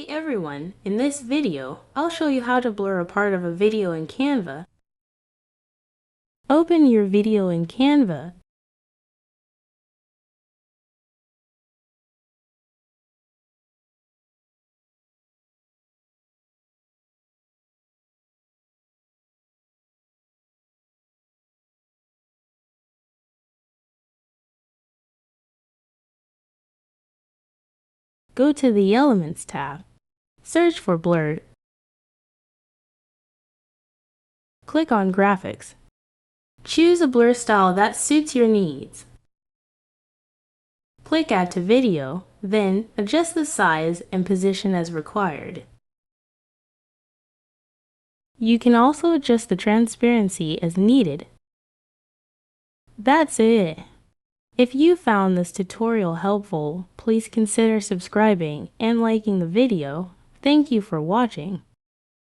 Hey everyone, in this video, I'll show you how to blur a part of a video in Canva. Open your video in Canva. Go to the Elements tab. Search for Blurred. Click on Graphics. Choose a blur style that suits your needs. Click Add to Video, then adjust the size and position as required. You can also adjust the transparency as needed. That's it. If you found this tutorial helpful, please consider subscribing and liking the video. Thank you for watching.